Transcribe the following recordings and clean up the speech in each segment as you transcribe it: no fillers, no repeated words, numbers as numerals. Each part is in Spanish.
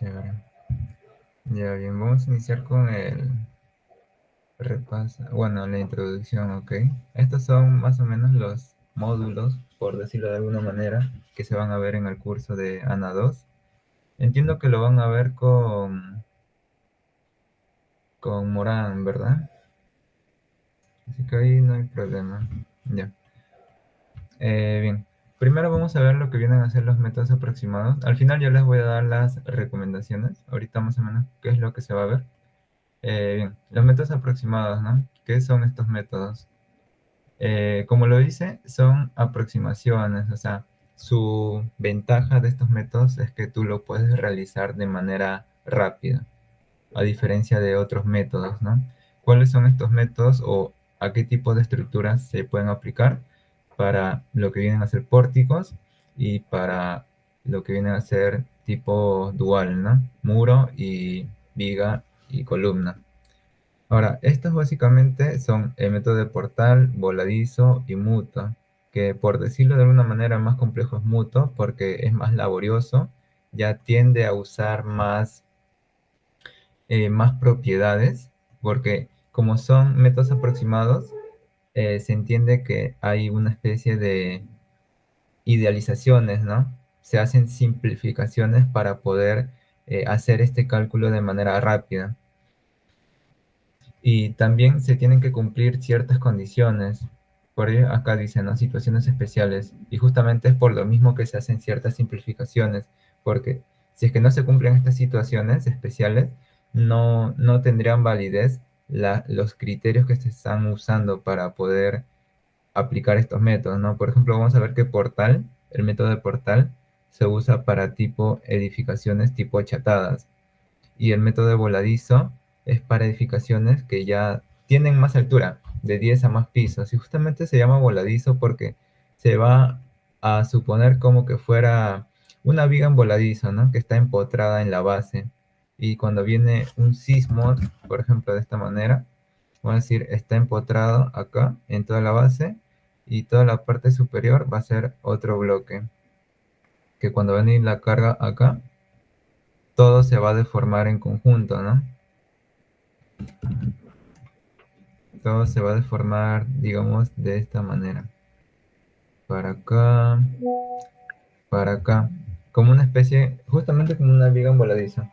Chévere. Ya bien, vamos a iniciar con el repaso, bueno, la introducción, ¿ok? Estos son más o menos los módulos, por decirlo de alguna manera, que se van a ver en el curso de ANA 2. Entiendo que lo van a ver con Morán, ¿verdad? Así que ahí no hay problema. Ya. Bien. Primero vamos a ver lo que vienen a ser los métodos aproximados. Al final yo les voy a dar las recomendaciones. Ahorita más o menos qué es lo que se va a ver. Bien, los métodos aproximados, ¿no? ¿Qué son estos métodos? Como lo dice, son aproximaciones, o sea, su ventaja de estos métodos es que tú lo puedes realizar de manera rápida, a diferencia de otros métodos, ¿no? ¿Cuáles son estos métodos o a qué tipo de estructuras se pueden aplicar para lo que vienen a ser pórticos y para lo que vienen a ser tipo dual, ¿no? Muro y viga y columna. Ahora, estos básicamente son el método de portal, voladizo y mutuo, que por decirlo de alguna manera más complejo es mutuo porque es más laborioso, ya tiende a usar más propiedades, porque como son métodos aproximados, se entiende que hay una especie de idealizaciones, ¿no? Se hacen simplificaciones para poder hacer este cálculo de manera rápida. Y también se tienen que cumplir ciertas condiciones. Por ello, acá dicen, ¿no? Situaciones especiales. Y justamente es por lo mismo que se hacen ciertas simplificaciones, porque si es que no se cumplen estas situaciones especiales, no tendrían validez los criterios que se están usando para poder aplicar estos métodos, ¿no? Por ejemplo, vamos a ver que portal, el método de portal, se usa para tipo edificaciones tipo achatadas y el método de voladizo es para edificaciones que ya tienen más altura, de 10 a más pisos. Y justamente se llama voladizo porque se va a suponer como que fuera una viga en voladizo, ¿no? Que está empotrada en la base. Y cuando viene un sismo, por ejemplo, de esta manera, vamos a decir, está empotrado acá en toda la base y toda la parte superior va a ser otro bloque. Que cuando va a venir la carga acá, todo se va a deformar en conjunto, ¿no? Todo se va a deformar, digamos, de esta manera. Para acá, como una especie, justamente como una viga voladiza.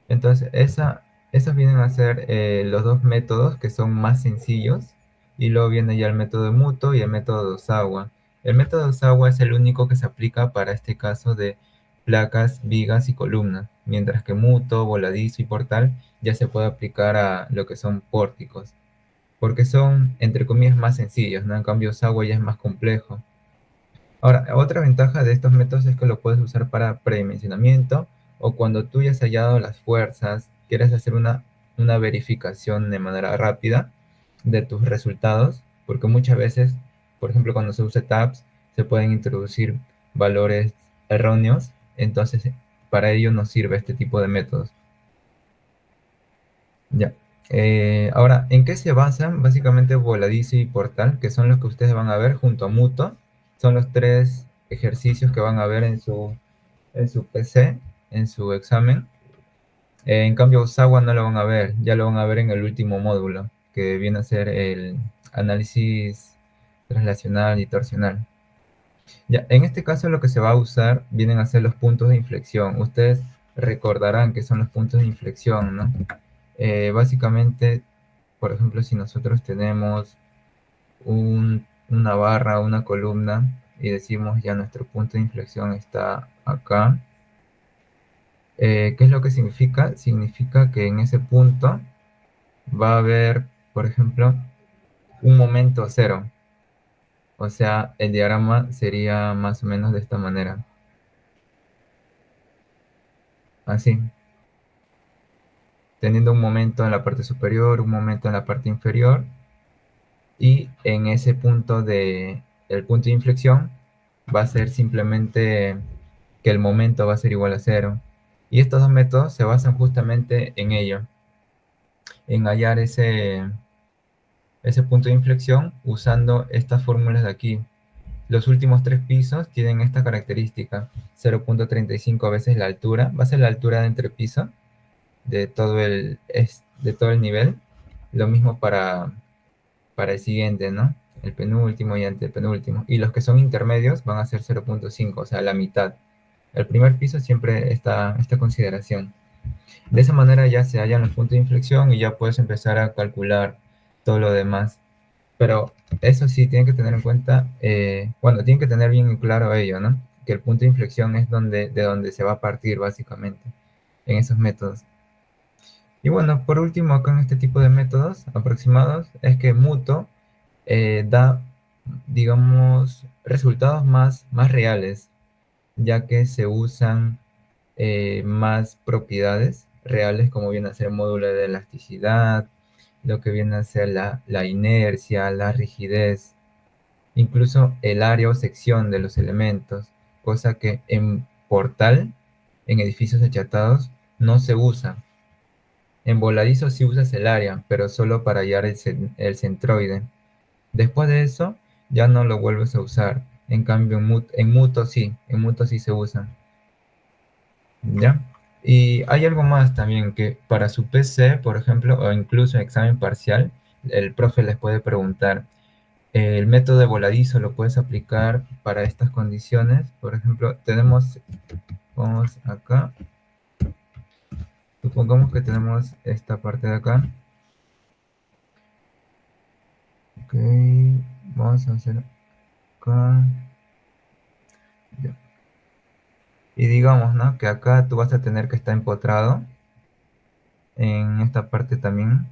Entonces, esos vienen a ser los dos métodos que son más sencillos. Y luego viene ya el método de Muto y el método de Osawa. El método de Osawa es el único que se aplica para este caso de placas, vigas y columnas. Mientras que Muto, voladizo y portal ya se puede aplicar a lo que son pórticos. Porque son, entre comillas, más sencillos, ¿no? En cambio, Osawa ya es más complejo. Ahora, otra ventaja de estos métodos es que lo puedes usar para predimensionamiento o cuando tú ya has hallado las fuerzas, quieres hacer una verificación de manera rápida de tus resultados, porque muchas veces, por ejemplo, cuando se usa TAPS, se pueden introducir valores erróneos, entonces para ello nos sirve este tipo de métodos. Ya. Ahora, ¿en qué se basan? Básicamente Voladizo y Portal, que son los que ustedes van a ver junto a Muto. Son los tres ejercicios que van a ver en su PC, en su examen. En cambio, Osawa no lo van a ver, ya lo van a ver en el último módulo, que viene a ser el análisis translacional y torsional. Ya, en este caso lo que se va a usar vienen a ser los puntos de inflexión. Ustedes recordarán que son los puntos de inflexión, ¿no? Básicamente, por ejemplo, si nosotros tenemos una barra, una columna, y decimos ya nuestro punto de inflexión está acá, ¿qué es lo que significa? Significa que en ese punto va a haber, por ejemplo, un momento cero. O sea, el diagrama sería más o menos de esta manera. Así, teniendo un momento en la parte superior, un momento en la parte inferior, y en ese punto el punto de inflexión va a ser simplemente que el momento va a ser igual a cero. Y estos dos métodos se basan justamente en ello, en hallar ese punto de inflexión usando estas fórmulas de aquí. los últimos tres pisos tienen esta característica, 0.35 veces la altura, va a ser la altura de entrepiso de todo el nivel. Lo mismo para el siguiente, ¿no? El penúltimo y antepenúltimo. Y los que son intermedios van a ser 0.5, o sea, la mitad. El primer piso siempre está esta consideración. De esa manera ya se hallan los puntos de inflexión y ya puedes empezar a calcular todo lo demás. Pero eso sí, tienen que tener en cuenta, bueno, tienen que tener bien claro ello, ¿no? Que el punto de inflexión es de donde se va a partir básicamente en esos métodos. Y bueno, por último, acá en este tipo de métodos aproximados, es que Muto da, digamos, resultados más reales, ya que se usan más propiedades reales, como viene a ser módulo de elasticidad, lo que viene a ser la inercia, la rigidez, incluso el área o sección de los elementos, cosa que en Portal, en edificios achatados, no se usa. En voladizo sí usas el área, pero solo para hallar el centroide. Después de eso, ya no lo vuelves a usar. En cambio, en Muto sí se usa. ¿Ya? Y hay algo más también que para su PC, por ejemplo, o incluso en examen parcial, el profe les puede preguntar, el método de voladizo lo puedes aplicar para estas condiciones. Por ejemplo, vamos acá, supongamos que tenemos esta parte de acá. Ok, vamos a hacer acá. Ya. Y digamos, ¿no? Que acá tú vas a tener que estar empotrado en esta parte también,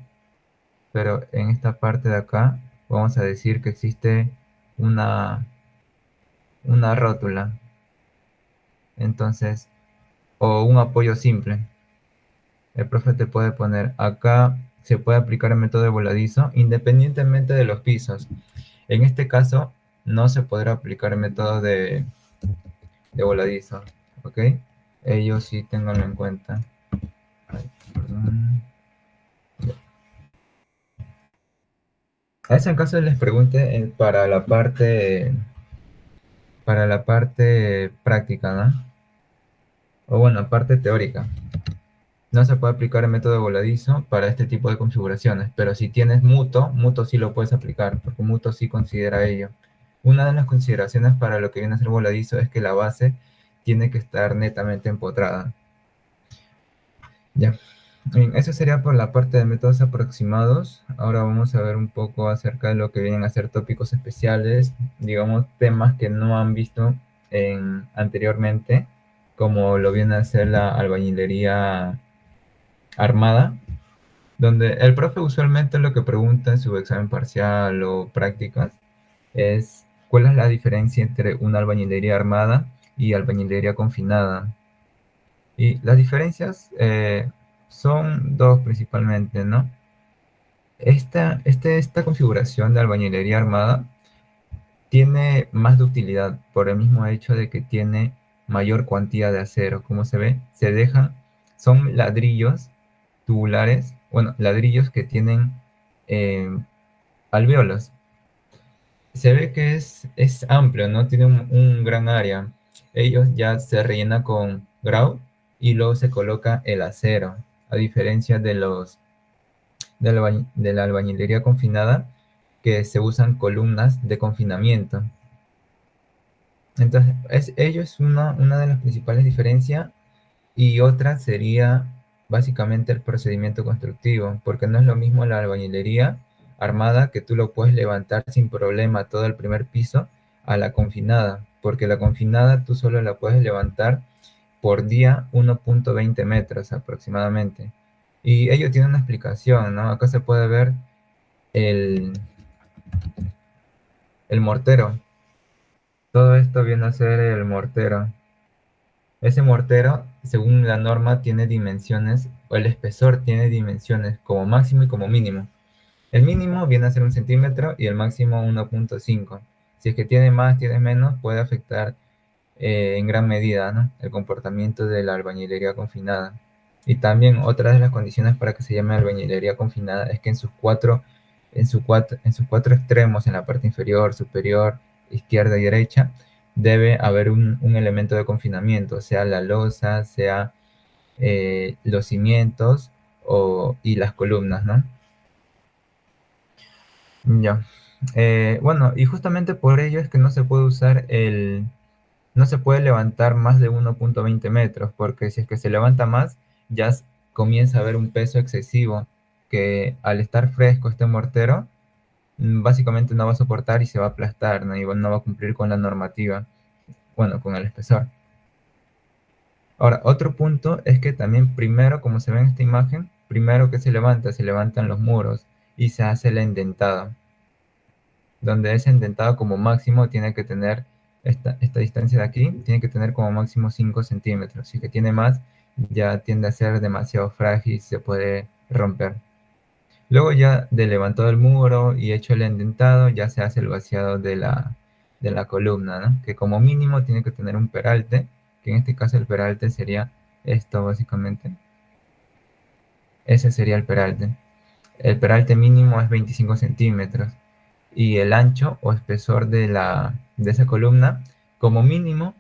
pero en esta parte de acá vamos a decir que existe una, una rótula, entonces, o un apoyo simple. El profe te puede poner acá, se puede aplicar el método de voladizo independientemente de los pisos. En este caso, no se podrá aplicar el método de voladizo, ¿ok? Ellos sí tenganlo en cuenta. Ay, perdón. A ese caso les pregunte para la parte práctica, ¿no? O bueno, parte teórica. No se puede aplicar el método de voladizo para este tipo de configuraciones, pero si tienes Muto sí lo puedes aplicar, porque Muto sí considera ello. Una de las consideraciones para lo que viene a ser voladizo es que la base tiene que estar netamente empotrada. Ya. Bien, eso sería por la parte de métodos aproximados. Ahora vamos a ver un poco acerca de lo que vienen a ser tópicos especiales, digamos, temas que no han visto anteriormente, como lo viene a ser la albañilería armada, donde el profe usualmente lo que pregunta en su examen parcial o prácticas es cuál es la diferencia entre una albañilería armada y albañilería confinada. Y las diferencias son dos principalmente, ¿no? Esta configuración de albañilería armada tiene más de utilidad por el mismo hecho de que tiene mayor cuantía de acero. Como se ve, son ladrillos tubulares, bueno, ladrillos que tienen eh, alvéolos. Se ve que es amplio, ¿no? Tiene un gran área. Ellos ya se rellena con grout y luego se coloca el acero, a diferencia de la albañilería confinada, que se usan columnas de confinamiento. Entonces, ello es una de las principales diferencias y otra sería básicamente el procedimiento constructivo, porque no es lo mismo la albañilería armada, que tú lo puedes levantar sin problema todo el primer piso, a la confinada, porque la confinada tú solo la puedes levantar por día 1.20 metros aproximadamente. Y ello tiene una explicación, ¿no? Acá se puede ver el, el mortero. Todo esto viene a ser el mortero. Ese mortero, según la norma, tiene dimensiones, o el espesor tiene dimensiones como máximo y como mínimo. El mínimo viene a ser 1 centímetro y el máximo 1.5. Si es que tiene más, tiene menos, puede afectar en gran medida, ¿no?, el comportamiento de la albañilería confinada. Y también otra de las condiciones para que se llame albañilería confinada es que en sus cuatro extremos, en la parte inferior, superior izquierda y derecha, debe haber un elemento de confinamiento, sea la losa, sea los cimientos y las columnas, ¿no? Ya. Bueno, y justamente por ello es que no se puede usar no se puede levantar más de 1,20 metros, porque si es que se levanta más, ya comienza a haber un peso excesivo que al estar fresco este mortero, básicamente no va a soportar y se va a aplastar, ¿no? Y no va a cumplir con la normativa, bueno, con el espesor. Ahora, otro punto es que también primero, como se ve en esta imagen, primero que se levantan los muros y se hace la endentada, donde ese endentado como máximo tiene que tener, esta distancia de aquí, tiene que tener como máximo 5 centímetros. Si que tiene más, ya tiende a ser demasiado frágil y se puede romper. Luego ya de levantado el muro y hecho el endentado, ya se hace el vaciado de la columna, ¿no? Que como mínimo tiene que tener un peralte, que en este caso el peralte sería esto básicamente. Ese sería el peralte. El peralte mínimo es 25 centímetros y el ancho o espesor de esa columna, como mínimo,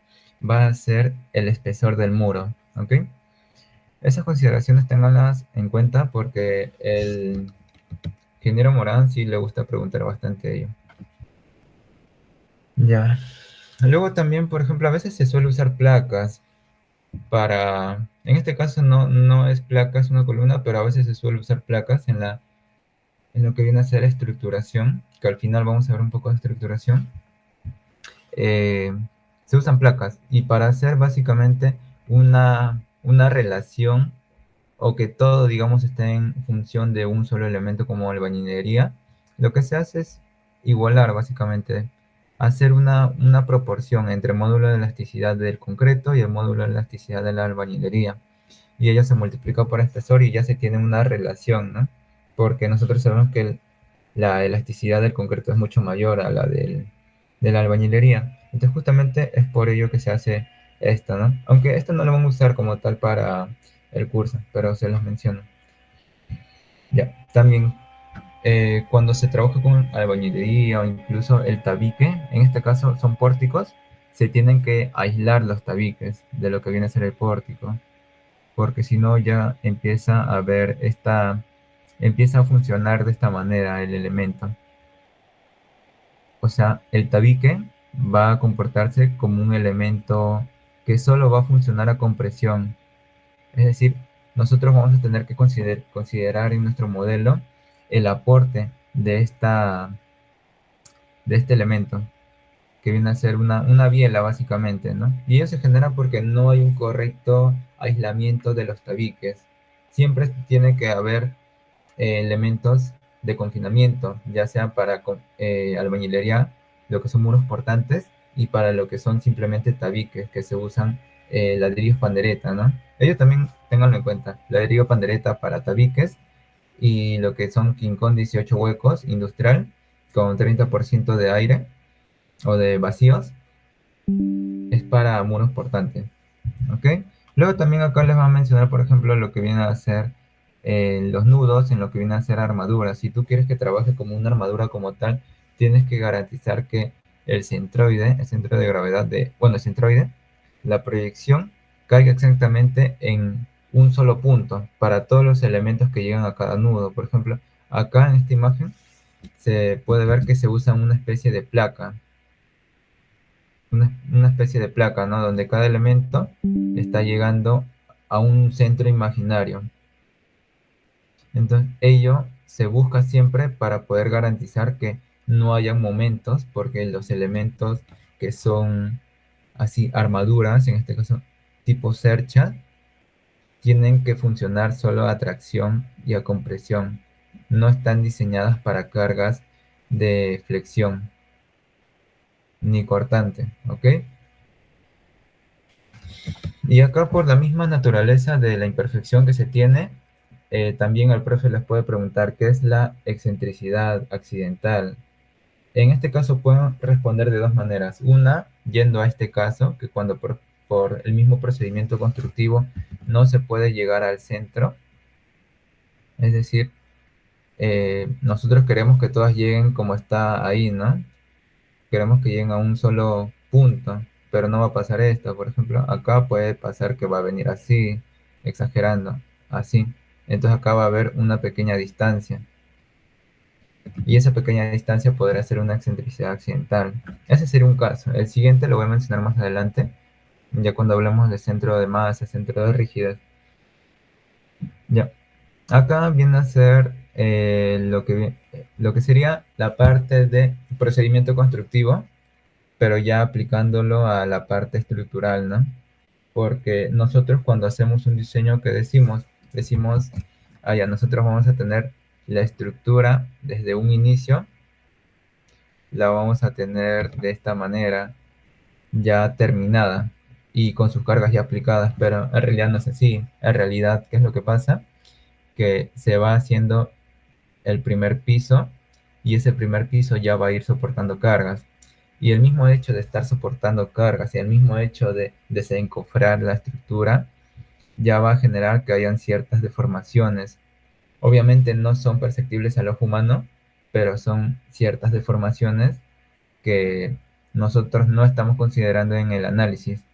va a ser el espesor del muro, ¿ok? Esas consideraciones tenganlas en cuenta porque el ingeniero Morán sí le gusta preguntar bastante de ello. Ya. Luego también, por ejemplo, a veces se suele usar placas en este caso no es placas una columna, pero a veces se suele usar placas en lo que viene a ser estructuración, que al final vamos a ver un poco de estructuración. eh, Se usan placas y para hacer básicamente una relación o que todo, digamos, esté en función de un solo elemento como albañilería, lo que se hace es igualar básicamente, hacer una proporción entre el módulo de elasticidad del concreto y el módulo de elasticidad de la albañilería. Y ello se multiplica por espesor y ya se tiene una relación, ¿no? Porque nosotros sabemos que la elasticidad del concreto es mucho mayor a la de la albañilería. Entonces justamente es por ello que se hace esto, ¿no? Aunque esto no lo vamos a usar como tal para el curso, pero se los menciono. Ya, también cuando se trabaja con albañilería o incluso el tabique, en este caso son pórticos, se tienen que aislar los tabiques de lo que viene a ser el pórtico, porque si no ya empieza a haber empieza a funcionar de esta manera el elemento. O sea, el tabique va a comportarse como un elemento que solo va a funcionar a compresión. Es decir, nosotros vamos a tener que considerar en nuestro modelo el aporte de este elemento, que viene a ser una biela básicamente, ¿no? Y ello se genera porque no hay un correcto aislamiento de los tabiques. Siempre tiene que haber elementos de confinamiento, ya sea para albañilería, lo que son muros portantes, y para lo que son simplemente tabiques, que se usan ladrillos pandereta, ¿no? Ellos también tenganlo en cuenta, ladrillo pandereta para tabiques y lo que son quincón 18 huecos industrial con 30% de aire o de vacíos es para muros portantes. ¿Ok? Luego también acá les va a mencionar, por ejemplo, lo que viene a ser los nudos en lo que viene a ser armadura. Si tú quieres que trabaje como una armadura como tal, tienes que garantizar que el centroide, el centro de gravedad bueno, el centroide, la proyección caiga exactamente en un solo punto para todos los elementos que llegan a cada nudo. Por ejemplo, acá en esta imagen se puede ver que se usa una especie de placa, una especie de placa, ¿no? Donde cada elemento está llegando a un centro imaginario. Entonces, ello se busca siempre para poder garantizar que no haya momentos, porque los elementos que son así armaduras, en este caso tipo cercha, tienen que funcionar solo a tracción y a compresión. No están diseñadas para cargas de flexión ni cortante, ¿ok? Y acá por la misma naturaleza de la imperfección que se tiene, también al profe les puede preguntar qué es la excentricidad accidental. En este caso pueden responder de dos maneras. Una, yendo a este caso, que cuando por el mismo procedimiento constructivo no se puede llegar al centro, es decir, nosotros queremos que todas lleguen como está ahí, ¿no? queremos que lleguen a un solo punto, pero no va a pasar esto. Por ejemplo, acá puede pasar que va a venir así, exagerando, así. Entonces acá va a haber una pequeña distancia. Y esa pequeña distancia podrá ser una excentricidad accidental. Ese sería un caso. El siguiente lo voy a mencionar más adelante, ya cuando hablemos de centro de masa, centro de rigidez. Ya. Acá viene a ser lo que sería la parte de procedimiento constructivo, pero ya aplicándolo a la parte estructural, ¿no? Porque nosotros cuando hacemos un diseño que decimos, ah, ya, nosotros vamos a tener la estructura desde un inicio, la vamos a tener de esta manera, ya terminada y con sus cargas ya aplicadas, pero en realidad no es así. En realidad, ¿qué es lo que pasa? Que se va haciendo el primer piso y ese primer piso ya va a ir soportando cargas. Y el mismo hecho de estar soportando cargas y el mismo hecho de desencofrar la estructura ya va a generar que hayan ciertas deformaciones. Obviamente no son perceptibles al ojo humano, pero son ciertas deformaciones que nosotros no estamos considerando en el análisis.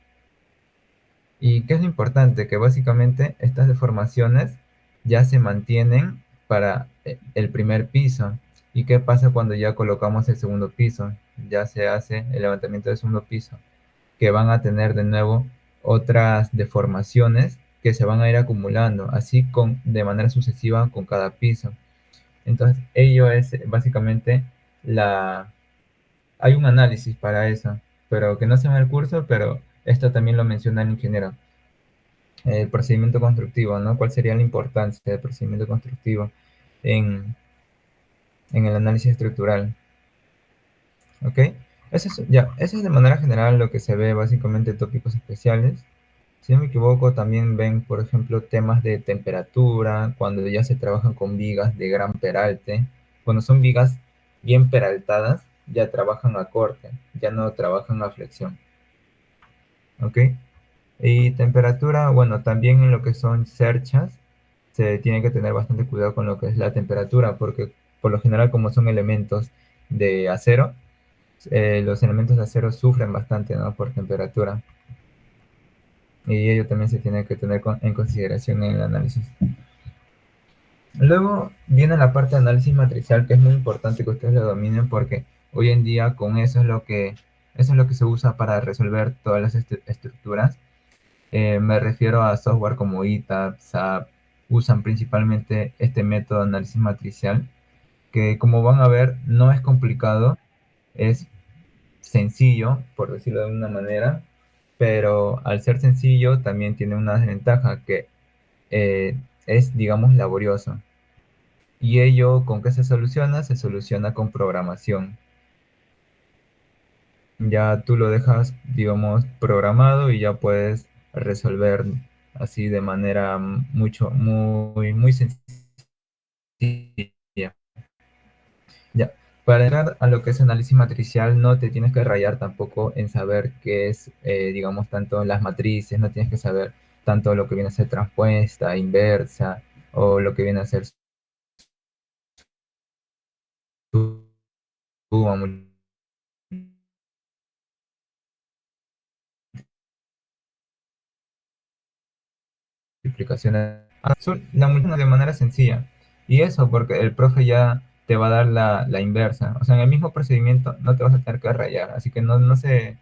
¿Y qué es lo importante? Que básicamente estas deformaciones ya se mantienen para el primer piso. ¿Y qué pasa cuando ya colocamos el segundo piso? Ya se hace el levantamiento del segundo piso, que van a tener de nuevo otras deformaciones que se van a ir acumulando, así de manera sucesiva con cada piso. Entonces, ello es básicamente la... Hay un análisis para eso, pero que no se llama el curso, pero esto también lo menciona el ingeniero. El procedimiento constructivo, ¿no? ¿Cuál sería la importancia del procedimiento constructivo en, en el análisis estructural? ¿Ok? Eso es de manera general lo que se ve básicamente en tópicos especiales. Si no me equivoco, también ven, por ejemplo, temas de temperatura, cuando ya se trabajan con vigas de gran peralte. Cuando son vigas bien peraltadas, ya trabajan a corte, ya no trabajan a flexión. ¿Ok? Y temperatura, bueno, también en lo que son cerchas, se tiene que tener bastante cuidado con lo que es la temperatura, porque por lo general como son elementos de acero, los elementos de acero sufren bastante, ¿no? Por temperatura. Y ello también se tiene que tener en consideración en el análisis. Luego viene la parte de análisis matricial, que es muy importante que ustedes lo dominen porque hoy en día con eso es lo que se usa para resolver todas las estructuras. Me refiero a software como ITAB, SAP, usan principalmente este método de análisis matricial, que como van a ver no es complicado, es sencillo, por decirlo de una manera, pero al ser sencillo también tiene una desventaja que es, digamos, laborioso. Y ello, ¿con qué se soluciona? Se soluciona con programación. Ya tú lo dejas, digamos, programado y ya puedes resolver así de manera muy sencilla. Ya. Para entrar a lo que es análisis matricial, no te tienes que rayar tampoco en saber qué es, digamos, tanto las matrices, no tienes que saber tanto lo que viene a ser transpuesta, inversa, o lo que viene a ser suma, multiplicaciones. La multiplicación de manera sencilla. Y eso porque el profe ya te va a dar la inversa. O sea, en el mismo procedimiento no te vas a tener que rayar. Así que no se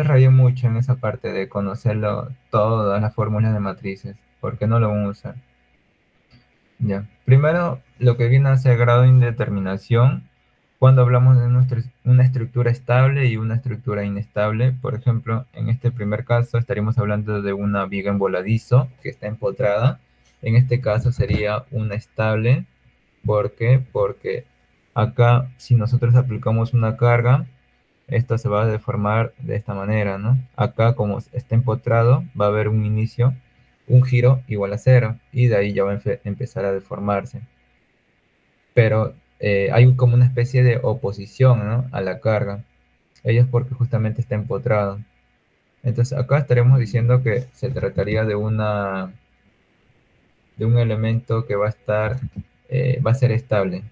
raye mucho en esa parte de conocerlo, todas las fórmulas de matrices, porque no lo vamos a usar. Ya. Primero, lo que viene a ser grado de indeterminación, cuando hablamos de una estructura estable y una estructura inestable. Por ejemplo, en este primer caso estaríamos hablando de una viga en voladizo que está empotrada. En este caso sería una estable. ¿Por qué? Porque acá, si nosotros aplicamos una carga, esto se va a deformar de esta manera, ¿no? Acá, como está empotrado, va a haber un inicio, un giro igual a cero, y de ahí ya va a empezar a deformarse. Pero hay como una especie de oposición, ¿no? A la carga. Ello es porque justamente está empotrado. Entonces, acá estaremos diciendo que se trataría de un elemento que va a va a ser estable.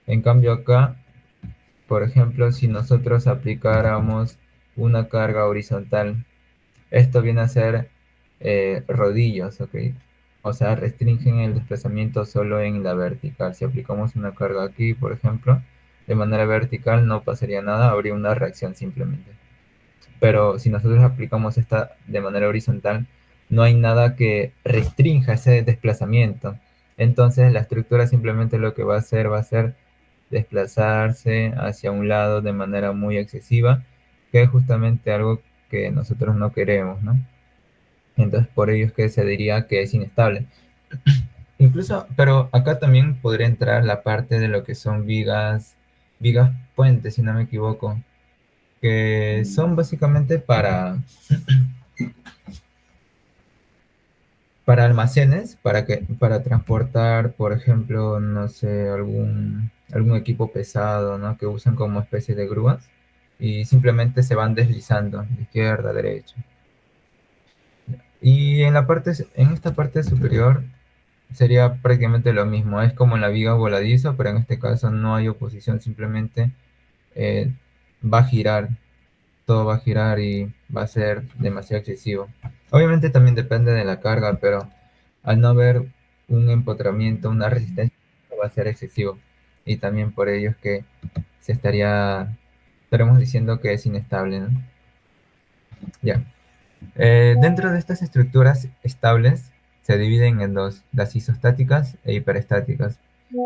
En cambio acá por ejemplo, si nosotros aplicáramos una carga horizontal, esto viene a ser rodillos, ¿ok? O sea, restringen el desplazamiento solo en la vertical. Si aplicamos una carga aquí, por ejemplo, de manera vertical no pasaría nada, habría una reacción simplemente. Pero si nosotros aplicamos esta de manera horizontal, no hay nada que restrinja ese desplazamiento. Entonces la estructura simplemente lo que va a ser desplazarse hacia un lado de manera muy excesiva, que es justamente algo que nosotros no queremos, ¿no? Entonces por ello es que se diría que es inestable. Incluso, pero acá también podría entrar la parte de lo que son vigas puentes, si no me equivoco, que son básicamente para almacenes, para transportar, por ejemplo, no sé, algún equipo pesado, ¿no? Que usan como especie de grúas y simplemente se van deslizando de izquierda a derecha. Y en esta parte superior sería prácticamente lo mismo, es como la viga voladiza, pero en este caso no hay oposición, simplemente eh, va a girar, todo va a girar y va a ser demasiado excesivo. Obviamente también depende de la carga, pero al no haber un empotramiento, una resistencia, va a ser excesivo. Y también por ello es que estaremos diciendo que es inestable, ¿no? Ya. Dentro de estas estructuras estables se dividen en dos, las isostáticas e hiperestáticas.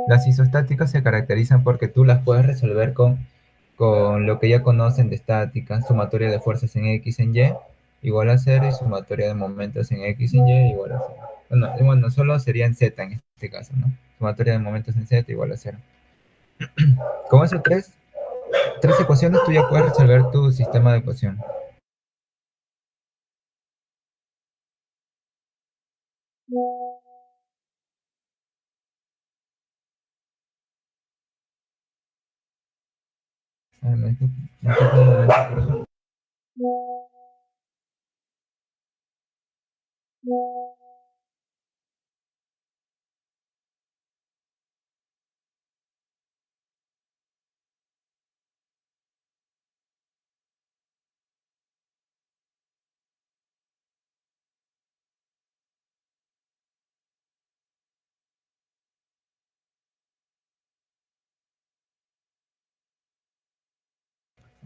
Las isostáticas se caracterizan porque tú las puedes resolver con lo que ya conocen de estática, sumatoria de fuerzas en X en Y igual a cero y sumatoria de momentos en X en Y igual a cero. Bueno, solo sería en Z en este caso, ¿no? Sumatoria de momentos en Z igual a cero. Con esas tres ecuaciones tú ya puedes resolver tu sistema de ecuación. Ah, me disculpa un momento, por favor.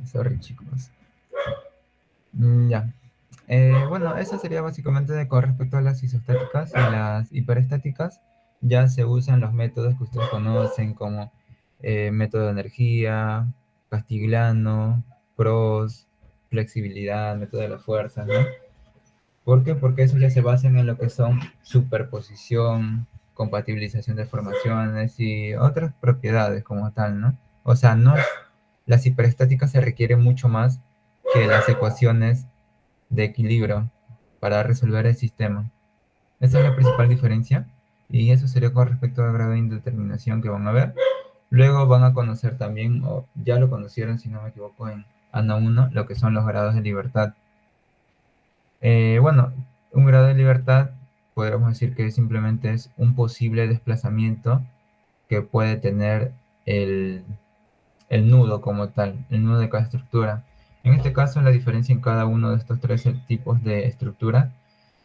Sorry, chicos. Ya. Bueno, eso sería básicamente con respecto a las isostáticas y las hiperestáticas. Ya se usan los métodos que ustedes conocen como método de energía, Castigliano, Cross, flexibilidad, método de la fuerza, ¿no? ¿Por qué? Porque eso ya se basan en lo que son superposición, compatibilización de formaciones y otras propiedades como tal, ¿no? O sea, no, las hiperestáticas se requieren mucho más que las ecuaciones de equilibrio para resolver el sistema. Esa es la principal diferencia y eso sería con respecto al grado de indeterminación que van a ver. Luego van a conocer también, o ya lo conocieron si no me equivoco en ANA 1, lo que son los grados de libertad. Bueno, un grado de libertad podríamos decir que simplemente es un posible desplazamiento que puede tener el, el nudo como tal, el nudo de cada estructura. En este caso, la diferencia en cada uno de estos tres tipos de estructura,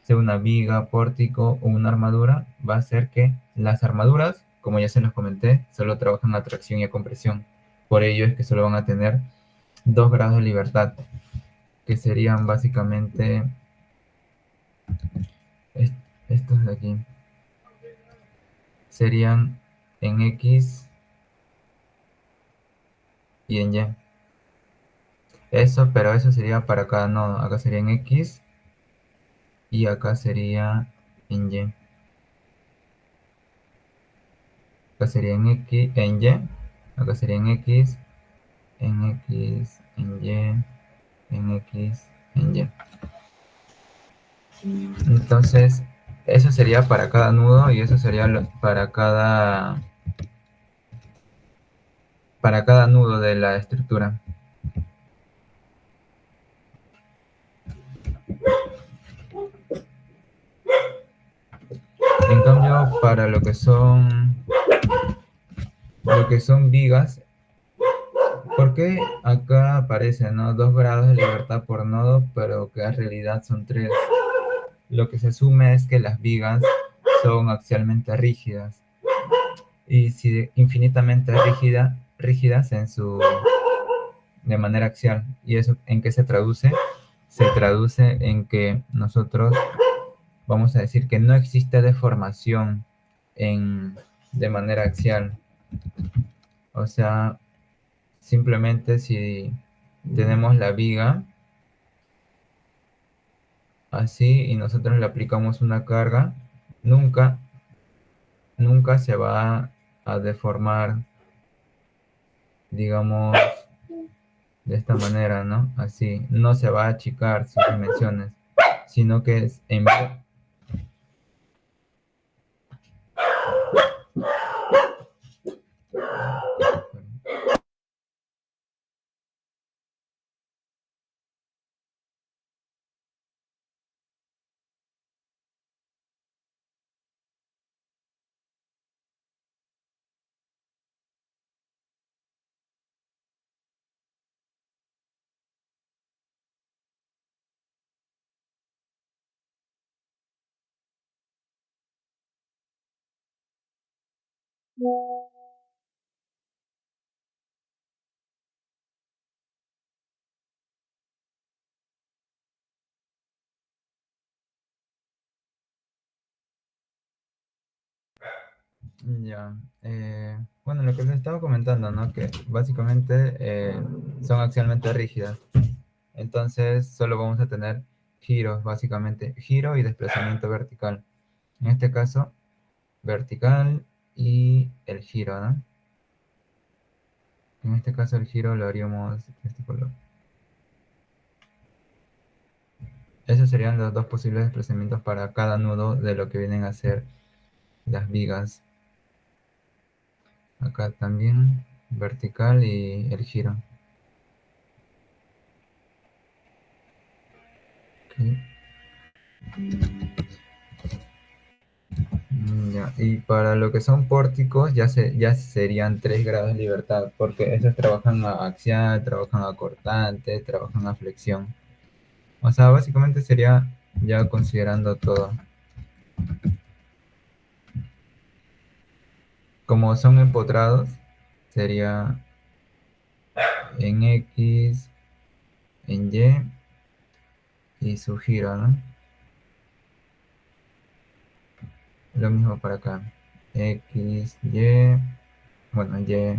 sea una viga, pórtico o una armadura, va a ser que las armaduras, como ya se los comenté, solo trabajan a tracción y a compresión. Por ello es que solo van a tener 2 grados de libertad, que serían básicamente estos de aquí. Serían en X y en Y. Eso, pero eso sería para cada nodo. Acá sería en X y acá sería en Y. Acá sería en X, en Y. Acá sería en X, en X, en Y, en X, en Y. Entonces, eso sería para cada nudo y eso sería para cada nudo de la estructura. En cambio, para lo que son vigas, ¿Por qué acá aparece, ¿no? 2 grados de libertad por nodo, pero que en realidad son 3? Lo que se asume es que las vigas son axialmente rígidas y si infinitamente rígidas de manera axial. ¿Y eso en qué se traduce? Se traduce en que nosotros vamos a decir que no existe deformación de manera axial. O sea, simplemente si tenemos la viga así y nosotros le aplicamos una carga, nunca, nunca se va a deformar, digamos, de esta manera, ¿no? Así, no se va a achicar sus dimensiones, sino que es en... Ya, bueno, lo que les estaba comentando, ¿no? Que básicamente son axialmente rígidas. Entonces solo vamos a tener giros, básicamente, giro y desplazamiento vertical. En este caso, vertical y el giro, ¿no? En este caso el giro lo haríamos de este color. Esos serían los dos posibles desplazamientos para cada nudo de lo que vienen a ser las vigas. Acá también vertical y el giro. Ok. Ya, y para lo que son pórticos ya serían 3 grados de libertad, porque esos trabajan a axial, trabajan a cortante, trabajan a flexión. O sea, básicamente sería ya considerando todo. Como son empotrados, sería en X, en y su giro, ¿no? Lo mismo para acá. X, Y, bueno, Y,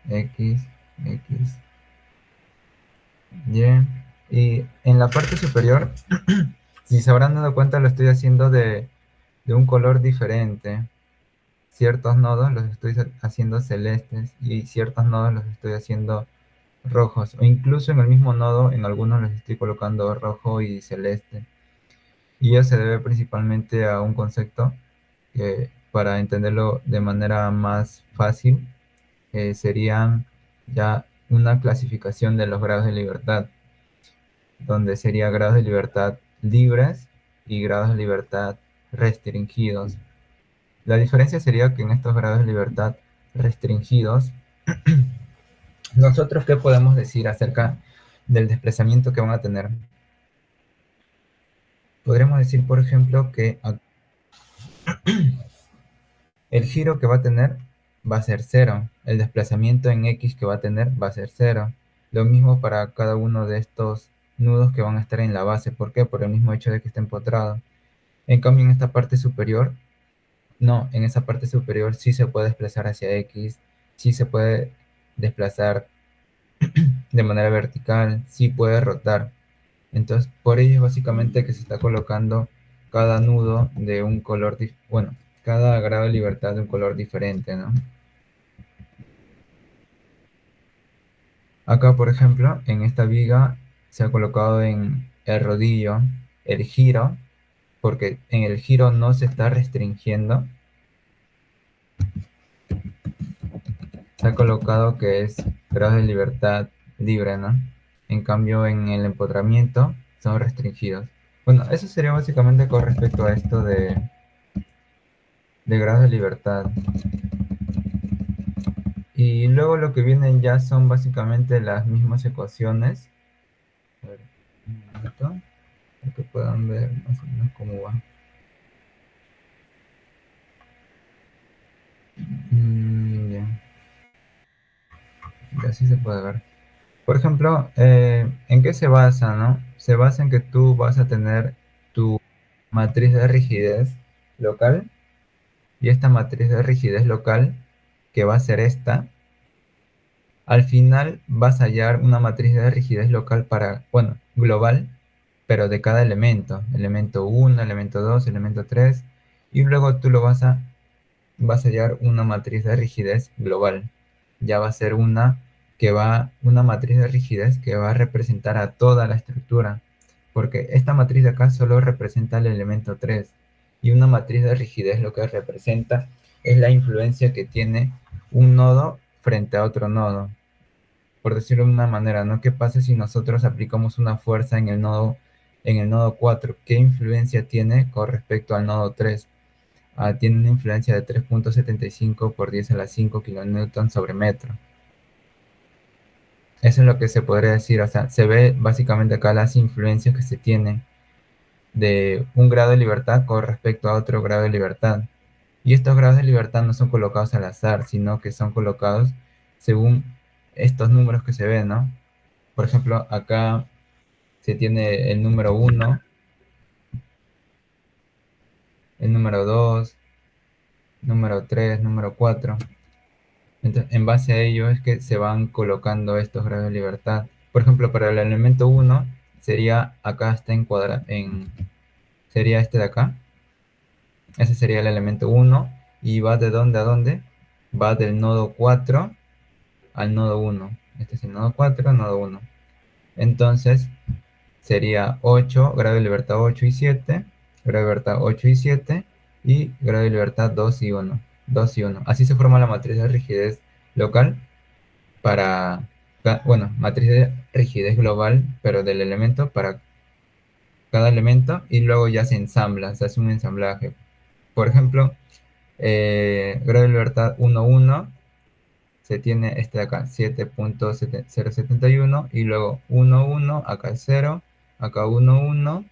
X, X, Y. Y en la parte superior, si se habrán dado cuenta, lo estoy haciendo de un color diferente. Ciertos nodos los estoy haciendo celestes y ciertos nodos los estoy haciendo rojos. O incluso en el mismo nodo, en algunos los estoy colocando rojo y celeste. Y eso se debe principalmente a un concepto que, para entenderlo de manera más fácil, serían ya una clasificación de los grados de libertad, donde sería grados de libertad libres y grados de libertad restringidos. La diferencia sería que en estos grados de libertad restringidos, nosotros qué podemos decir acerca del desplazamiento que van a tener. Podríamos decir, por ejemplo, que el giro que va a tener va a ser cero, el desplazamiento en X que va a tener va a ser cero. Lo mismo para cada uno de estos nudos que van a estar en la base. ¿Por qué? Por el mismo hecho de que está empotrado. En cambio, en esta parte superior, no, en esa parte superior sí se puede desplazar hacia X, sí se puede desplazar de manera vertical, sí puede rotar. Entonces, por ello es básicamente que se está colocando cada nudo de un color, bueno, cada grado de libertad de un color diferente, ¿no? Acá, por ejemplo, en esta viga se ha colocado en el rodillo el giro, porque en el giro no se está restringiendo. Se ha colocado que es grados de libertad libre, ¿no? En cambio, en el empotramiento son restringidos. Bueno, eso sería básicamente con respecto a esto de grados de libertad. Y luego lo que vienen ya son básicamente las mismas ecuaciones. A ver, un momento, para que puedan ver más o menos cómo va. Bien, y así se puede ver. Por ejemplo, ¿en qué se basa, no? Se basa en que tú vas a tener tu matriz de rigidez local y esta matriz de rigidez local, que va a ser esta, al final vas a hallar una matriz de rigidez local para, bueno, global, pero de cada elemento, elemento uno, elemento 2, elemento 3, y luego tú vas a hallar una matriz de rigidez global. Ya va a ser una matriz de rigidez que va a representar a toda la estructura, porque esta matriz de acá solo representa el elemento 3 y una matriz de rigidez lo que representa es la influencia que tiene un nodo frente a otro nodo. Por decirlo de una manera, ¿no? ¿Qué pasa si nosotros aplicamos una fuerza en el nodo 4? ¿Qué influencia tiene con respecto al nodo 3? Tiene una influencia de 3,75 por 10 a la 5 kilonewton sobre metro. Eso es lo que se podría decir, o sea, se ve básicamente acá las influencias que se tienen de un grado de libertad con respecto a otro grado de libertad. Y estos grados de libertad no son colocados al azar, sino que son colocados según estos números que se ven, ¿no? Por ejemplo, acá se tiene el número uno, el número 2, número 3, número 4. Entonces, en base a ello es que se van colocando estos grados de libertad. Por ejemplo, para el elemento uno sería acá está sería este de acá. Ese sería el elemento uno y va de dónde a dónde? Va del nodo 4 al nodo uno. Este es el nodo 4, nodo uno. Entonces, sería 8, grado de libertad 8 y 7, grado de libertad 8 y 7 y grado de libertad 2 y uno. 2 y uno. Así se forma la matriz de rigidez local para, bueno, matriz de rigidez global, pero del elemento para cada elemento y luego ya se ensambla, se hace un ensamblaje. Por ejemplo, grado de libertad 1, 1, se tiene este de acá, 7,071 y luego 1, 1, acá 0, acá 1, 1,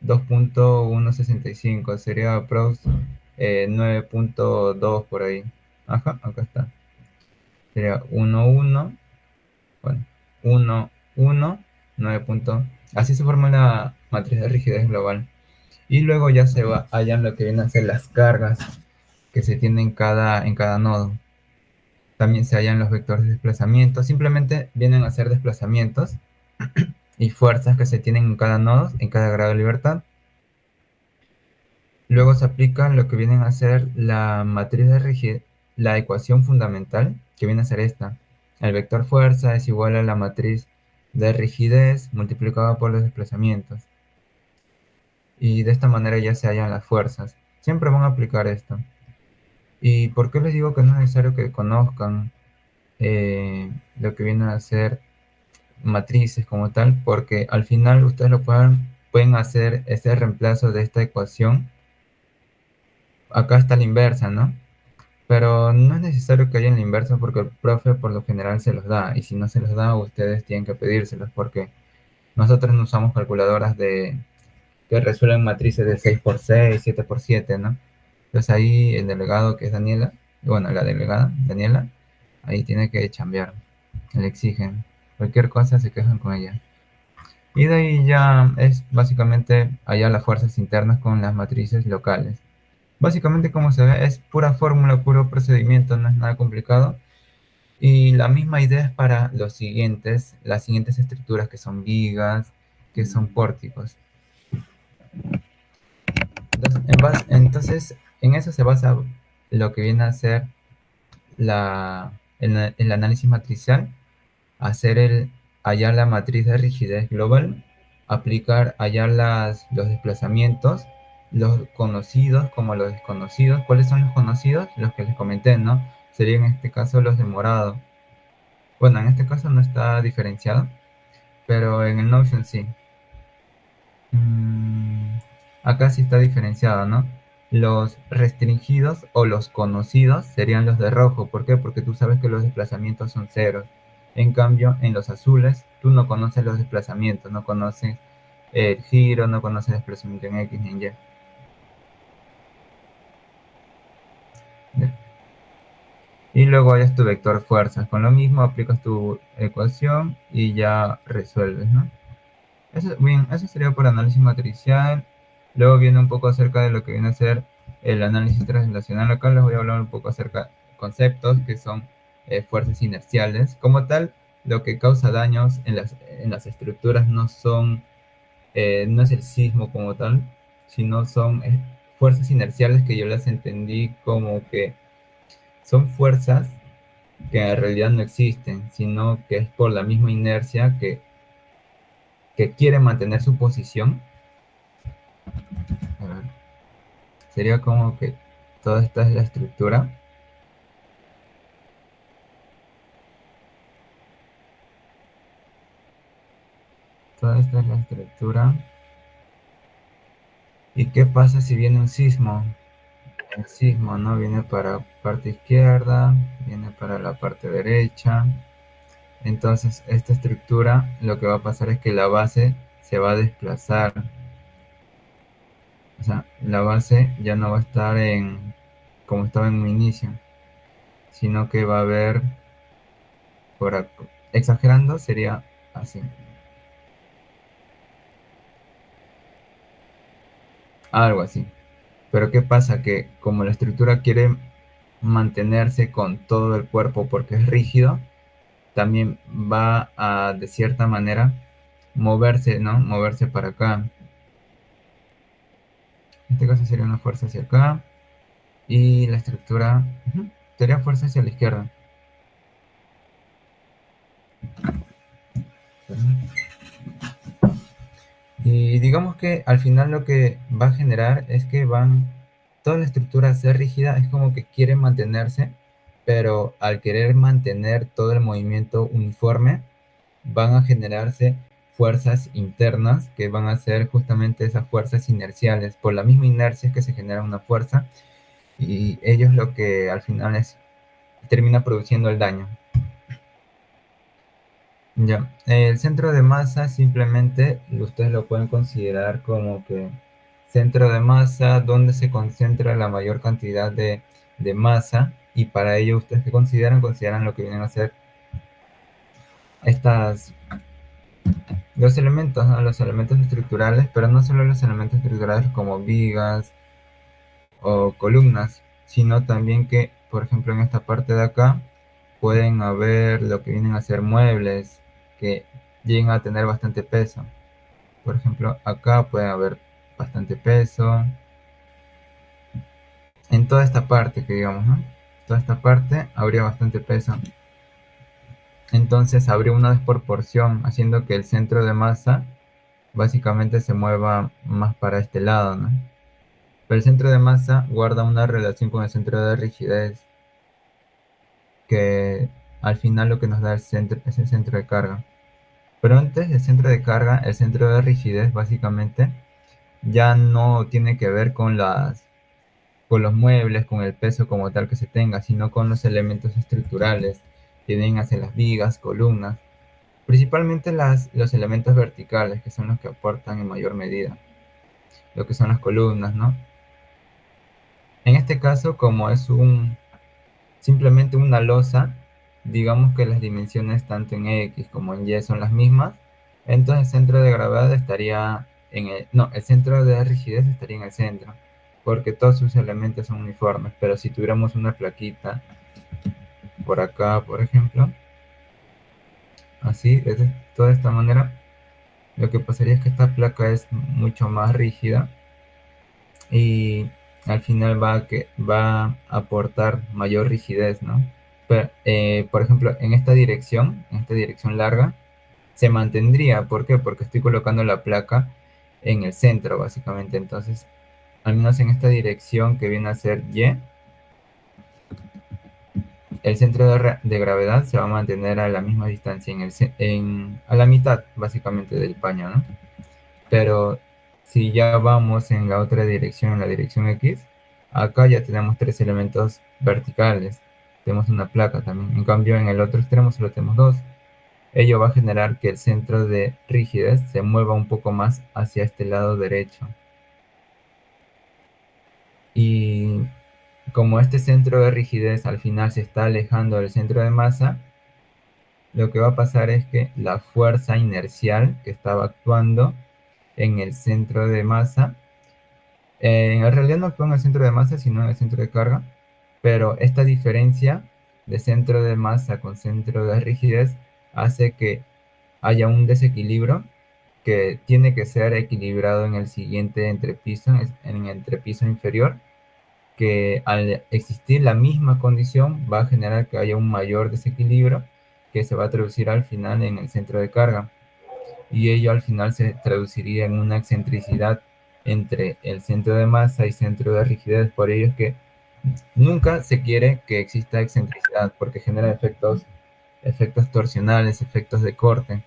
2,165, sería aprox 9,2 por ahí. Ajá, acá está. Sería 1, 1, bueno, 1, 1, 9 puntos. Así se forma la matriz de rigidez global. Y luego ya se va allá en lo que vienen a ser las cargas que se tienen en cada nodo. También se hallan los vectores de desplazamiento. Simplemente vienen a ser desplazamientos y fuerzas que se tienen en cada nodo, en cada grado de libertad. Luego se aplica lo que vienen a ser la matriz de rigidez, la ecuación fundamental, que viene a ser esta. El vector fuerza es igual a la matriz de rigidez multiplicada por los desplazamientos. Y de esta manera ya se hallan las fuerzas. Siempre van a aplicar esto. ¿Y por qué les digo que no es necesario que conozcan lo que viene a ser matrices como tal? Porque al final ustedes pueden hacer ese reemplazo de esta ecuación. Acá está la inversa, ¿no? Pero no es necesario que haya en la inversa porque el profe por lo general se los da. Y si no se los da, ustedes tienen que pedírselos porque nosotros no usamos calculadoras que resuelven matrices de 6 por 6, 7 por 7, ¿no? Entonces ahí el delegado que es Daniela, bueno, la delegada, Daniela, ahí tiene que chambear. Le exigen. Cualquier cosa se quejan con ella. Y de ahí ya es básicamente hallar las fuerzas internas con las matrices locales. Básicamente como se ve es pura fórmula, puro procedimiento, no es nada complicado. Y la misma idea es para las siguientes estructuras que son vigas, que son pórticos. Entonces, en eso se basa lo que viene a ser el análisis matricial, hallar la matriz de rigidez global, hallar los desplazamientos, los conocidos como los desconocidos. ¿Cuáles son los conocidos? Los que les comenté, ¿no? Serían en este caso los de morado. Bueno, en este caso no está diferenciado, pero en el Notion sí. Mm, Acá sí está diferenciado, ¿no? Los restringidos o los conocidos serían los de rojo. ¿Por qué? Porque tú sabes que los desplazamientos son ceros. En cambio, en los azules, tú no conoces los desplazamientos, no conoces el giro, no conoces el desplazamiento en X ni en Y. Y luego hayas tu vector fuerzas. Con lo mismo aplicas tu ecuación y ya resuelves, ¿no? Eso, bien, eso sería por análisis matricial. Luego viene un poco acerca de lo que viene a ser el análisis translacional. Acá les voy a hablar un poco acerca de conceptos que son fuerzas inerciales. Como tal, lo que causa daños en las estructuras no son, no es el sismo como tal, sino son fuerzas inerciales que yo las entendí como que son fuerzas que en realidad no existen, sino que es por la misma inercia que quiere mantener su posición. A ver, sería como que toda esta es la estructura. Toda esta es la estructura. ¿Y qué pasa si viene un sismo? El sismo no viene para parte izquierda, viene para la parte derecha. Entonces esta estructura lo que va a pasar es que la base se va a desplazar. O sea, la base ya no va a estar en como estaba en un inicio, sino que va a haber por acá. Exagerando sería así. Algo así. Pero ¿qué pasa? Que como la estructura quiere mantenerse con todo el cuerpo porque es rígido, también va a, de cierta manera, moverse, ¿no? Moverse para acá. En este caso sería una fuerza hacia acá y la estructura sería fuerza hacia la izquierda. Y digamos que al final lo que va a generar es que toda la estructura a ser rígida es como que quiere mantenerse, pero al querer mantener todo el movimiento uniforme, van a generarse fuerzas internas que van a ser justamente esas fuerzas inerciales. Por la misma inercia es que se genera una fuerza y ellos lo que al final termina produciendo el daño. Ya, el centro de masa simplemente ustedes lo pueden considerar como que centro de masa donde se concentra la mayor cantidad de masa y para ello ustedes que consideran, consideran lo que vienen a ser estas los elementos, ¿no? Los elementos estructurales, pero no solo los elementos estructurales como vigas o columnas, sino también que, por ejemplo, en esta parte de acá pueden haber lo que vienen a ser muebles que lleguen a tener bastante peso. Por ejemplo, acá puede haber bastante peso. En toda esta parte que digamos, ¿no? Toda esta parte habría bastante peso. Entonces habría una desproporción haciendo que el centro de masa básicamente se mueva más para este lado, ¿no? Pero el centro de masa guarda una relación con el centro de rigidez que al final lo que nos da es el centro de carga. Pero antes del centro de carga, el centro de rigidez básicamente ya no tiene que ver con los muebles, con el peso como tal que se tenga, sino con los elementos estructurales que vienen hacia las vigas, columnas, principalmente los elementos verticales, que son los que aportan en mayor medida, lo que son las columnas, ¿no? En este caso, como es simplemente una losa, digamos que las dimensiones tanto en X como en Y son las mismas, entonces el centro de gravedad estaría no, el centro de rigidez estaría en el centro, porque todos sus elementos son uniformes, pero si tuviéramos una plaquita por acá, por ejemplo, así, de toda esta manera, lo que pasaría es que esta placa es mucho más rígida y al final va a aportar mayor rigidez, ¿no? Pero, por ejemplo, en esta dirección larga, se mantendría. ¿Por qué? Porque estoy colocando la placa en el centro, básicamente. Entonces, al menos en esta dirección que viene a ser Y, el centro de gravedad se va a mantener a la misma distancia, a la mitad, básicamente, del paño, ¿no? Pero si ya vamos en la otra dirección, en la dirección X, Acá ya tenemos tres elementos verticales. Tenemos una placa también. En cambio, en el otro extremo solo tenemos dos. Ello va a generar que el centro de rigidez se mueva un poco más hacia este lado derecho. Y como este centro de rigidez al final se está alejando del centro de masa, lo que va a pasar es que la fuerza inercial que estaba actuando en el centro de masa, en realidad no actúa en el centro de masa, sino en el centro de carga, pero esta diferencia de centro de masa con centro de rigidez hace que haya un desequilibrio que tiene que ser equilibrado en el siguiente entrepiso, en el entrepiso inferior, que al existir la misma condición va a generar que haya un mayor desequilibrio que se va a traducir al final en el centro de carga. Y ello al final se traduciría en una excentricidad entre el centro de masa y centro de rigidez. Por ello es que nunca se quiere que exista excentricidad porque genera efectos torsionales, efectos de corte.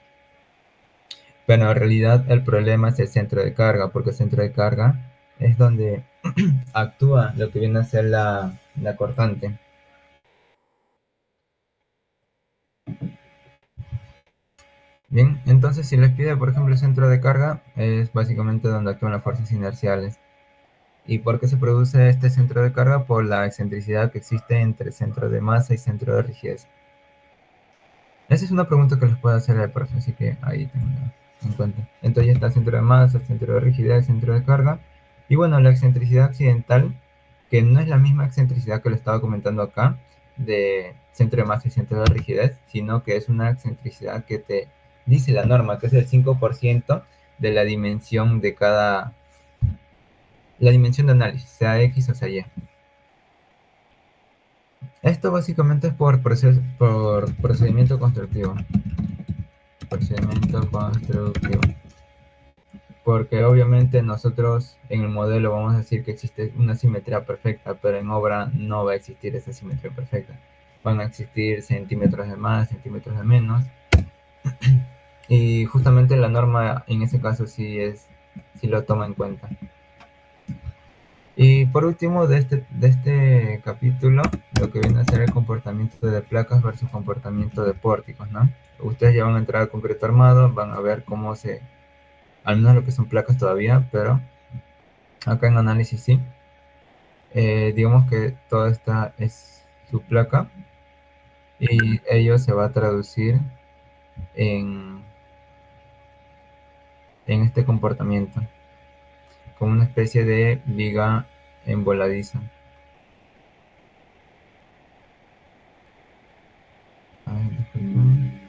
Pero en realidad el problema es el centro de carga, porque el centro de carga es donde actúa lo que viene a ser la cortante. Bien, entonces si les pide, por ejemplo, el centro de carga, es básicamente donde actúan las fuerzas inerciales. ¿Y por qué se produce este centro de carga? Por la excentricidad que existe entre centro de masa y centro de rigidez. Esa es una pregunta que les puede hacer el profe, así que ahí tengan en cuenta. Entonces ya está el centro de masa, el centro de rigidez, el centro de carga. Y bueno, la excentricidad accidental, que no es la misma excentricidad que lo estaba comentando acá, de centro de masa y centro de rigidez, sino que es una excentricidad que te dice la norma, que es el 5% de la dimensión de la dimensión de análisis, sea X o sea Y. Esto básicamente es por procedimiento constructivo. Procedimiento constructivo. Porque obviamente nosotros en el modelo vamos a decir que existe una simetría perfecta, pero en obra no va a existir esa simetría perfecta. Van a existir centímetros de más, centímetros de menos. Y justamente la norma en ese caso sí lo toma en cuenta. Y por último de este capítulo, lo que viene a ser el comportamiento de placas versus comportamiento de pórticos, ¿no? Ustedes ya van a entrar al concreto armado, van a ver cómo al menos lo que son placas todavía, pero acá en análisis sí. Digamos que toda esta es su placa y ello se va a traducir en, en este comportamiento, como una especie de viga emboladiza. A ver, disculpen.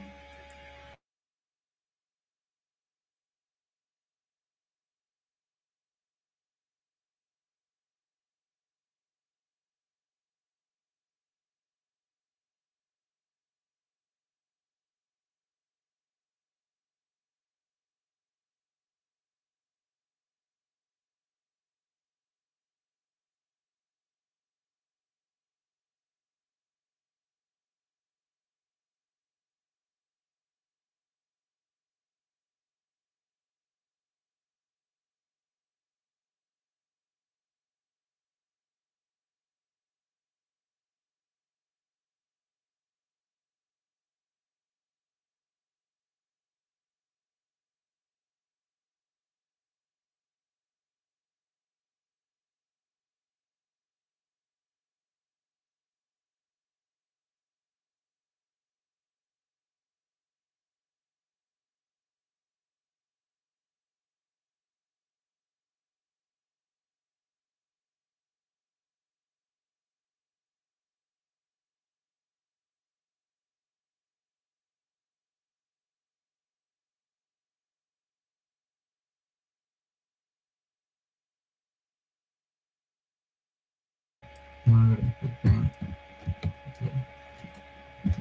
A ver, disculpen.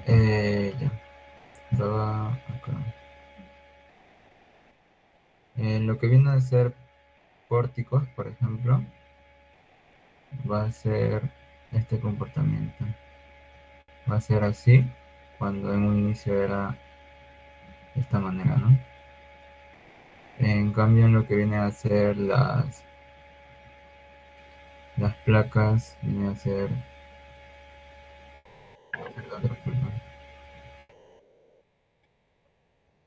Ya, estaba acá. Lo que viene a ser pórticos, por ejemplo, va a ser este comportamiento. Va a ser así cuando en un inicio era de esta manera, ¿no? En cambio, en lo que viene a ser Las placas vienen a ser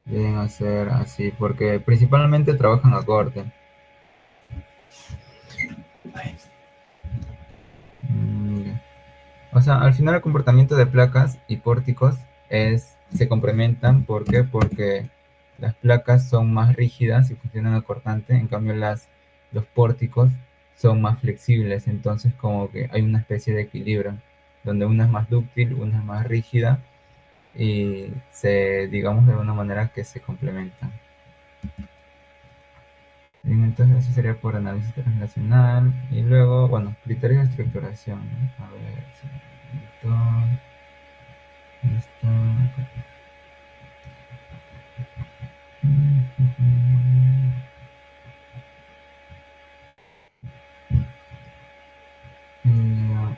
vienen a ser así, porque principalmente trabajan a corte. Mm, O sea, al final el comportamiento de placas y pórticos se complementan. ¿Por qué? Porque las placas son más rígidas y funcionan a cortante, en cambio los pórticos son más flexibles, entonces como que hay una especie de equilibrio, donde una es más dúctil, una es más rígida y digamos de una manera que se complementan. Bien, entonces eso sería por análisis transnacional y luego, bueno, criterios de estructuración, ¿no? A ver, si esto,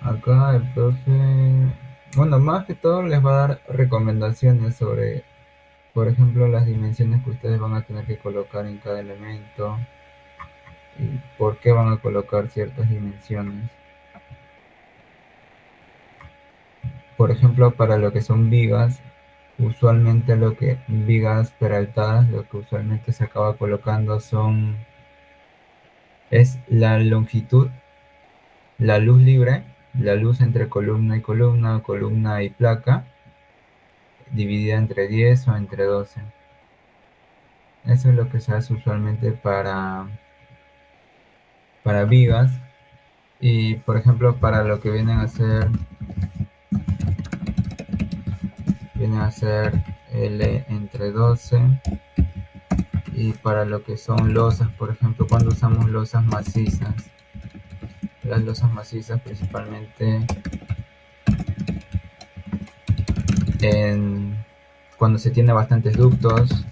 acá el profe, bueno, más que todo les va a dar recomendaciones sobre, por ejemplo, las dimensiones que ustedes van a tener que colocar en cada elemento y por qué van a colocar ciertas dimensiones. Por ejemplo, para lo que son vigas, usualmente vigas peraltadas, lo que usualmente se acaba colocando es la longitud, la luz libre, la luz entre columna, columna y placa, dividida entre 10 o entre 12. Eso es lo que se hace usualmente para vigas. Y por ejemplo, para lo que viene a ser L entre 12. Y para lo que son losas, por ejemplo, cuando usamos losas macizas, las losas macizas principalmente en, cuando se tiene bastantes ductos,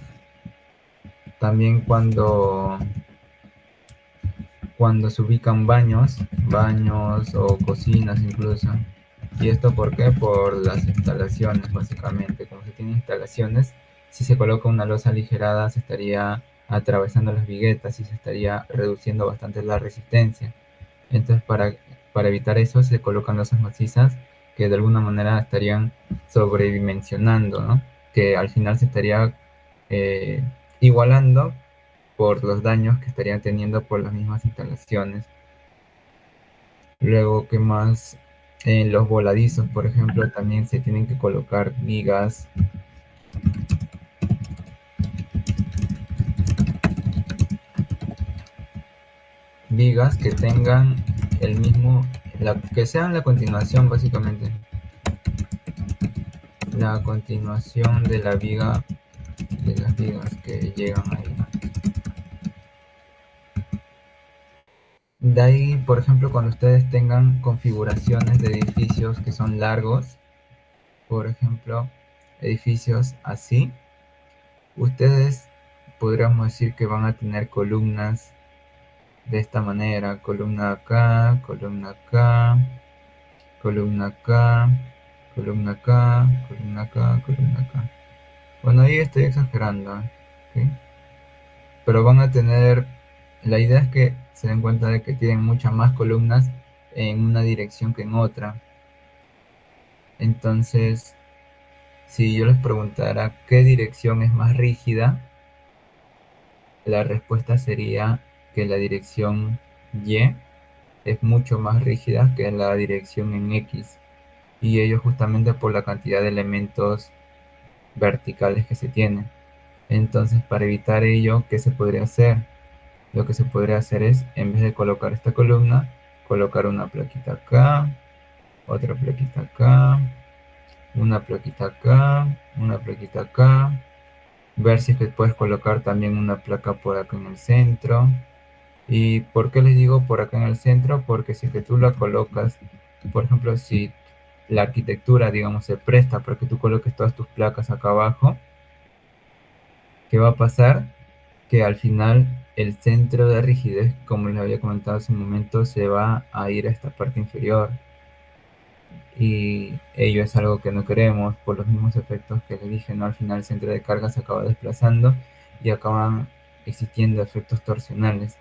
también cuando se ubican baños o cocinas incluso. ¿Y esto por qué? Por las instalaciones, básicamente. Como se tienen instalaciones, si se coloca una losa aligerada, se estaría atravesando las viguetas y se estaría reduciendo bastante la resistencia. Entonces, para evitar eso, se colocan losas macizas que de alguna manera estarían sobredimensionando, ¿no? Que al final se estaría eh, igualando por los daños que estarían teniendo por las mismas instalaciones. Luego, ¿qué más? En los voladizos, por ejemplo, también se tienen que colocar vigas que tengan el mismo, que sean la continuación, básicamente, la continuación de la viga, de las vigas que llegan ahí. De ahí, por ejemplo, cuando ustedes tengan configuraciones de edificios que son largos, por ejemplo, edificios así, ustedes podríamos decir que van a tener columnas de esta manera: columna acá, columna acá, columna acá, columna acá, columna acá, columna acá. Bueno, ahí estoy exagerando, ¿sí? Pero van a tener, la idea es que se den cuenta de que tienen muchas más columnas en una dirección que en otra. Entonces, si yo les preguntara qué dirección es más rígida, la respuesta sería que la dirección Y es mucho más rígida que la dirección en X. Y ello justamente por la cantidad de elementos verticales que se tienen. Entonces, para evitar ello, ¿qué se podría hacer? Lo que se podría hacer es, en vez de colocar esta columna, colocar una plaquita acá, otra plaquita acá, una plaquita acá, una plaquita acá. Ver si es que puedes colocar también una placa por acá en el centro. ¿Y por qué les digo por acá en el centro? Porque si es que tú la colocas, por ejemplo, si la arquitectura, digamos, se presta para que tú coloques todas tus placas acá abajo, ¿qué va a pasar? Que al final el centro de rigidez, como les había comentado hace un momento, se va a ir a esta parte inferior. Y ello es algo que no queremos por los mismos efectos que les dije, ¿no? Al final el centro de carga se acaba desplazando y acaban existiendo efectos torsionales.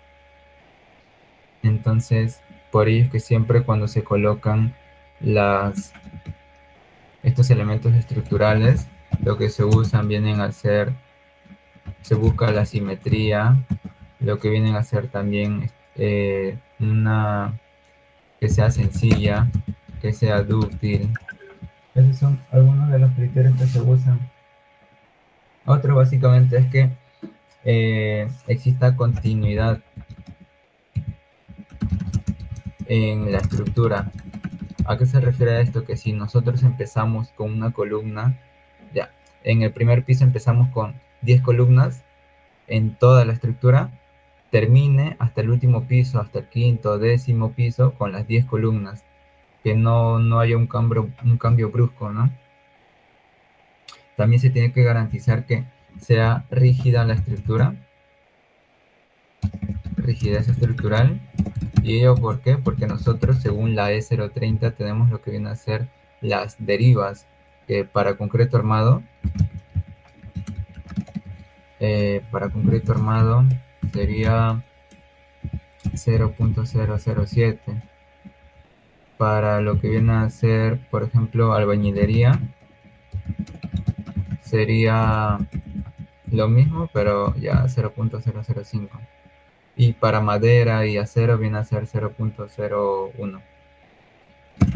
Entonces, Por ello es que siempre cuando se colocan estos elementos estructurales, lo que se usan vienen a ser, se busca la simetría, lo que vienen a ser también una que sea sencilla, que sea dúctil. Esos son algunos de los criterios que se usan. Otro básicamente es que exista continuidad en la estructura. ¿A qué se refiere a esto? Que si nosotros empezamos con una columna, ya, en el primer piso empezamos con 10 columnas en toda la estructura, termine hasta el último piso, hasta el quinto, décimo piso, con las 10 columnas, que no haya un cambio brusco, ¿no? También se tiene que garantizar que sea rígida la estructura, rigidez estructural. ¿Y ello por qué? Porque nosotros, según la E030, tenemos lo que viene a ser las derivas, que para concreto armado sería 0.007. Para lo que viene a ser, por ejemplo, albañilería, sería lo mismo, pero ya 0.005. Y para madera y acero viene a ser 0.01.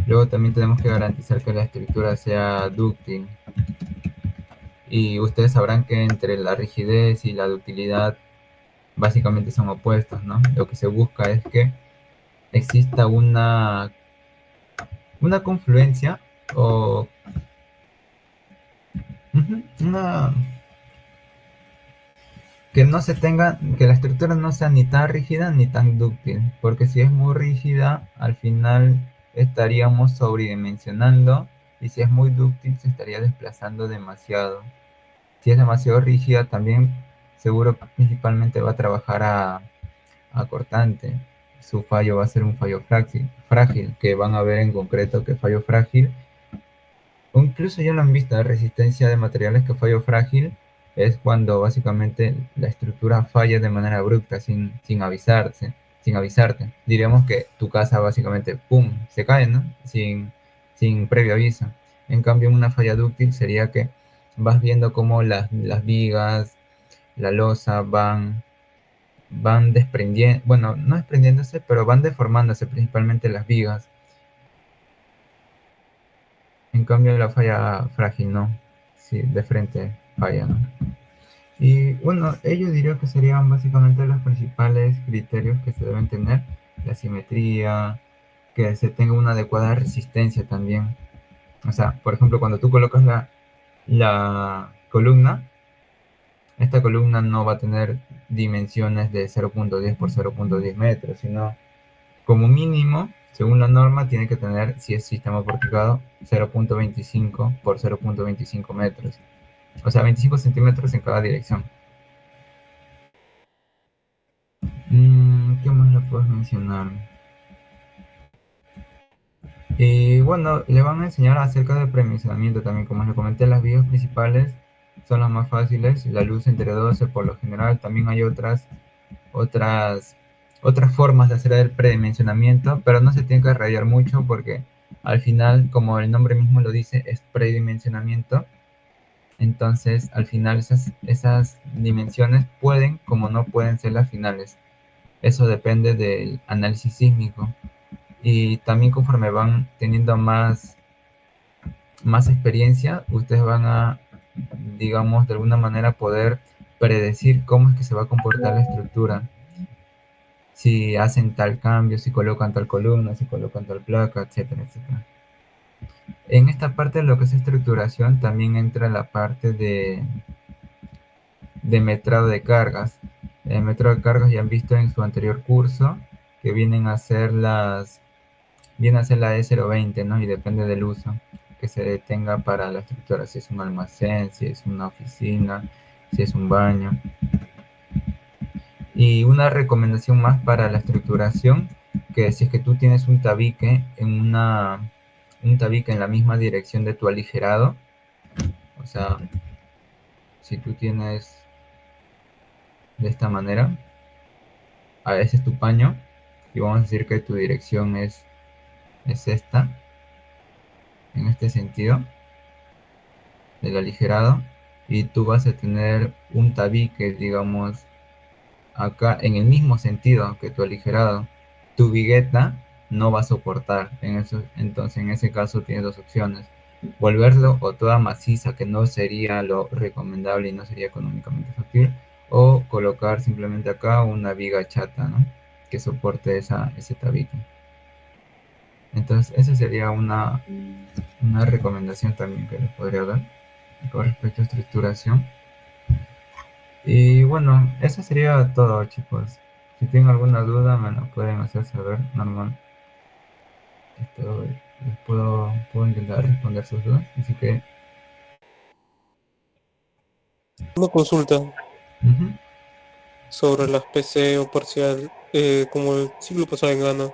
Luego también tenemos que garantizar que la estructura sea dúctil. Y ustedes sabrán que entre la rigidez y la ductilidad básicamente son opuestos, ¿no? Lo que se busca es que exista una confluencia o una que no se tenga, que la estructura no sea ni tan rígida ni tan dúctil, porque si es muy rígida, al final estaríamos sobredimensionando y si es muy dúctil se estaría desplazando demasiado. Si es demasiado rígida, también seguro principalmente va a trabajar a cortante. Su fallo va a ser un fallo frágil, que van a ver en concreto que fallo frágil, o incluso ya lo han visto, la resistencia de materiales, que fallo frágil es cuando básicamente la estructura falla de manera abrupta, sin avisarte. Diríamos que tu casa básicamente, ¡pum!, se cae, ¿no? Sin previo aviso. En cambio, una falla dúctil sería que vas viendo cómo las vigas, la losa van desprendiendo, bueno, no desprendiéndose, pero van deformándose principalmente las vigas. En cambio, la falla frágil no. Sí, de frente falla, ¿no? Y bueno, ellos diría que serían básicamente los principales criterios que se deben tener. La simetría, que se tenga una adecuada resistencia también. O sea, por ejemplo, cuando tú colocas la columna, esta columna no va a tener dimensiones de 0.10 por 0.10 metros, sino como mínimo, según la norma, tiene que tener, si es sistema porticado, 0.25 por 0.25 metros. O sea, 25 centímetros en cada dirección. ¿Qué más le puedes mencionar? Y bueno, le van a enseñar acerca del predimensionamiento también. Como les comenté, las vías principales son las más fáciles. La luz entre 12 por lo general. También hay otras, otras formas de hacer el predimensionamiento, pero no se tiene que rayar mucho porque al final, como el nombre mismo lo dice, es predimensionamiento. Entonces, al final esas dimensiones pueden, como no pueden ser las finales. Eso depende del análisis sísmico. Y también conforme van teniendo más experiencia, ustedes van a, digamos, de alguna manera poder predecir cómo es que se va a comportar la estructura. Si hacen tal cambio, si colocan tal columna, si colocan tal placa, etcétera, etcétera. En esta parte de lo que es estructuración también entra la parte de metrado de cargas. El metrado de cargas ya han visto en su anterior curso que viene a ser la E020, ¿no? Y depende del uso que se tenga para la estructura, si es un almacén, si es una oficina, si es un baño. Y una recomendación más para la estructuración, que si es que tú tienes un tabique un tabique en la misma dirección de tu aligerado, o sea, si tú tienes de esta manera, ese es tu paño, y vamos a decir que tu dirección es esta, en este sentido, del aligerado, y tú vas a tener un tabique, digamos, acá en el mismo sentido que tu aligerado. Tu vigueta no va a soportar en eso, entonces en ese caso tienes dos opciones: volverlo o toda maciza, que no sería lo recomendable y no sería económicamente factible, o colocar simplemente acá una viga chata, ¿no? Que soporte ese tabique. Entonces esa sería una recomendación también que les podría dar con respecto a estructuración. Y bueno, eso sería todo, chicos. Si tienen alguna duda, me lo pueden hacer saber. Normal, les puedo intentar responder sus dudas. Así que, Una consulta ujú. sobre las PC o parcial, como el siglo pasado en Ghana.